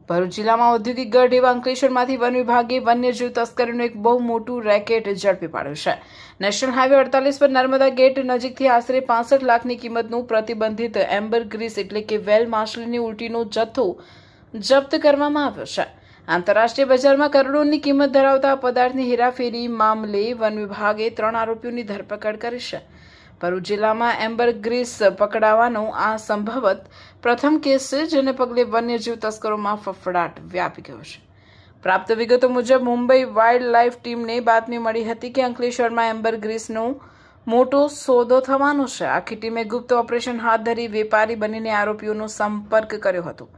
ભરૂચ જિલ્લામાં ઔદ્યોગિક ગઢ એવા અંકલેશ્વરમાંથી વન વિભાગે વન્યજીવ તસ્કરીનું એક બહુ મોટું રેકેટ ઝડપી પાડ્યું છે। નેશનલ હાઈવે 48 પર નર્મદા ગેટ નજીકથી આશરે 65 લાખની કિંમતનું પ્રતિબંધિત એમ્બરગ્રીસ એટલે કે વેલ માછલીની ઉલટીનો જથ્થો જપ્ત કરવામાં આવ્યો છે। આંતરરાષ્ટ્રીય બજારમાં કરોડોની કિંમત ધરાવતા આ પદાર્થની હેરાફેરી મામલે વન વિભાગે 3 આરોપીઓની ધરપકડ કરી છે। ભરૂચ જિલ્લામાં એમ્બરગ્રીસ પકડાવાનો આ સંભવત પ્રથમ કેસ છે, જેને પગલે વન્યજીવ તસ્કરોમાં ફફડાટ વ્યાપી ગયો છે। પ્રાપ્ત વિગતો મુજબ મુંબઈ વાઇલ્ડ લાઇફ ટીમને બાતમી મળી હતી કે અંકલેશ્વરમાં એમ્બરગ્રીસનો મોટો સોદો થવાનો છે। આખી ટીમે ગુપ્ત ઓપરેશન હાથ ધરી વેપારી બનીને આરોપીઓનો સંપર્ક કર્યો હતો।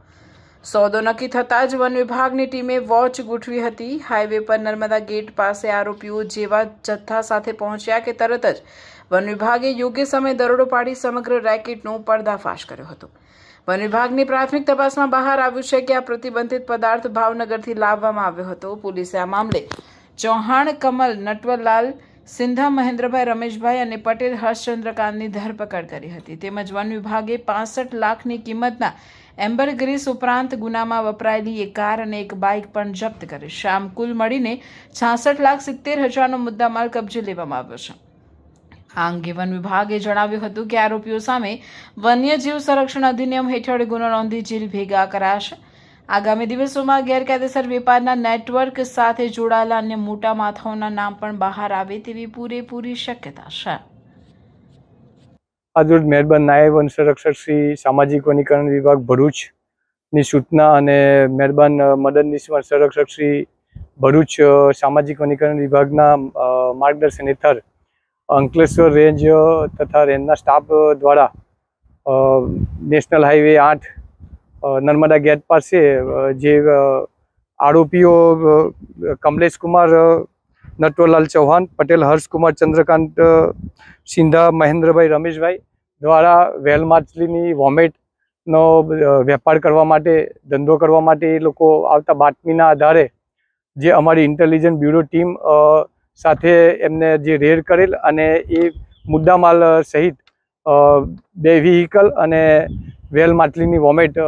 સોદો નક્કી થતાં જ વન વિભાગની ટીમે વોચ ગોઠવી હતી। હાઈવે પર નર્મદા ગેટ પાસે આરોપીઓ જેવા જથ્થા સાથે પહોંચ્યા કે તરત જ વન વિભાગે યોગ્ય સમયે દરોડો પાડી સમગ્ર રેકેટનો પર્દાફાશ કર્યો હતો। વન વિભાગની પ્રાથમિક તપાસમાં બહાર આવ્યું છે કે આ પ્રતિબંધિત પદાર્થ ભાવનગરથી લાવવામાં આવ્યો હતો। પોલીસે આ મામલે ચૌહાણ કમલ નટવરલાલ, સિંધા મહેન્દ્રભાઈ રમેશભાઈ અને પટેલ હર્ષચંદ્રકાંતની ધરપકડ કરી હતી। તેમજ વન વિભાગે 65 લાખની કિંમતના એમ્બરગ્રીસ ઉપરાંત ગુનામાં વપરાયેલી એક કાર અને એક બાઇક પણ જપ્ત કરી છે। આમ કુલ મળીને 66,70,000નો મુદ્દામાલ કબજે લેવામાં આવ્યો છે। આ અંગે વન વિભાગે જણાવ્યું હતું કે આરોપીઓ સામે વન્યજીવ સંરક્ષણ અધિનિયમ હેઠળ ગુનો નોંધી જેલ ભેગા કરાશે। આગામી દિવસોમાં ગેરકાયદેસર વેપારના નેટવર્ક સાથે જોડાયેલા અન્ય મોટા માથાઓના નામ પણ બહાર આવે તેવી પૂરેપૂરી શક્યતા છે। આજરોજ મહેરબાન નાયબ વન સંરક્ષક શ્રી સામાજિક વનીકરણ વિભાગ ભરૂચની સૂચના અને મહેરબાન મદદનીશ વન સંરક્ષક શ્રી ભરૂચ સામાજિક વનીકરણ વિભાગના માર્ગદર્શન હેઠળ અંકલેશ્વર રેન્જ તથા રેન્જના સ્ટાફ દ્વારા નેશનલ હાઈવે 8 નર્મદા ગેટ પાસે જે આરોપીઓ કમલેશ કુમાર નટવરલાલ ચૌહાણ, પટેલ હર્ષકુમાર ચંદ્રકાંત, સિંધા મહેન્દ્રભાઈ રમેશભાઈ દ્વારા વેલ માછલીની વોમેટનો વેપાર કરવા માટે, ધંધો કરવા માટે એ લોકો આવતા બાતમીના આધારે જે અમારી ઇન્ટેલિજન્સ બ્યુરો ટીમ સાથે એમને જે રેડ કરેલ અને એ મુદ્દામાલ સહિત 2 વ્હીકલ અને વેલ માછલીની વોમેટ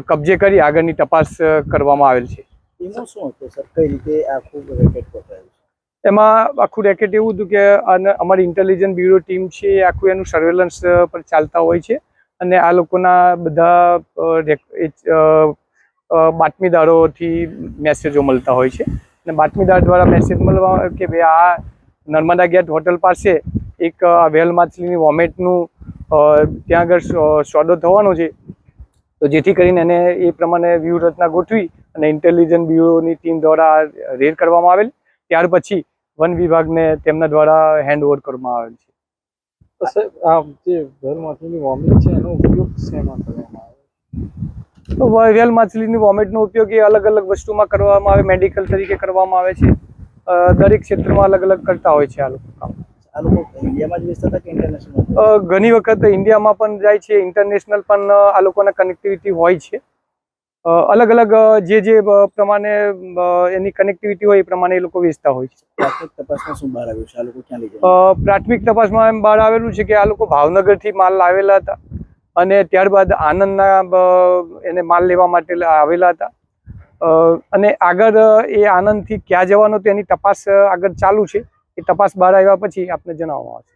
કબજે કરી આગળની તપાસ કરવામાં આવેલ છે। એમાં શું હતું સર, કઈ રીતે આખું રેકેટ પકડાયું? એમાં આખું રેકેટ એવું હતું કે અમારી ઇન્ટેલિજન્સ બ્યુરો ટીમ છે એ આખું એનું સર્વેલન્સ પર ચાલતા હોય છે અને આ લોકોના બધા બાતમીદારોથી મેસેજો મળતા હોય છે અને બાતમીદાર દ્વારા મેસેજ મળવા કે ભાઈ આ નર્મદા ગેટ હોટલ પાસે એક વેલ માછલીની વોમેટનું ત્યાં આગળ સોદો થવાનો છે, તો જેથી કરીને એને એ પ્રમાણે વ્યૂહરચના ગોઠવી અને ઇન્ટેલિજન્સ બ્યુરોની ટીમ દ્વારા રેડ કરવામાં આવેલ। ત્યાર પછી વન વિભાગને તેમના દ્વારા હેન્ડઓવર કરવામાં આવેલ છે। તો સર, આ જે વેલ માછલીની વોમેટ છે એનો ઉપયોગ શેમાં કરવામાં આવે? તો વેલ માછલીની વોમેટનો ઉપયોગ એ અલગ અલગ વસ્તુમાં કરવામાં આવે, મેડિકલ તરીકે કરવામાં આવે છે। દરેક ક્ષેત્રમાં અલગ અલગ કરતા હોય છે આ લોકો કામ। આ લોકો ઇન્ડિયામાં જ વેચતા હતા કે ઇન્ટરનેશનલ? ઘણી વખત ઇન્ડિયામાં પણ જાય છે, ઇન્ટરનેશનલ પણ આ લોકોના કનેક્ટિવિટી હોય છે। અલગ અલગ જે પ્રમાણે એની કનેક્ટિવિટી હોય એ પ્રમાણે એ લોકો વેચતા હોય છે। પ્રાથમિક તપાસમાં શું બહાર આવ્યું છે? આ લોકો ક્યાં લઈ ગયા? પ્રાથમિક તપાસમાં એમ બહાર આવેલું છે કે આ લોકો ભાવનગરથી માલ લાવેલા હતા અને ત્યારબાદ આનંદના એને માલ લેવા માટે આવેલા હતા અને આગળ એ આનંદથી ક્યાં જવાનો તેની તપાસ આગળ ચાલુ છે। એ તપાસ બહાર આવ્યા પછી આપને જણાવવામાં આવશે।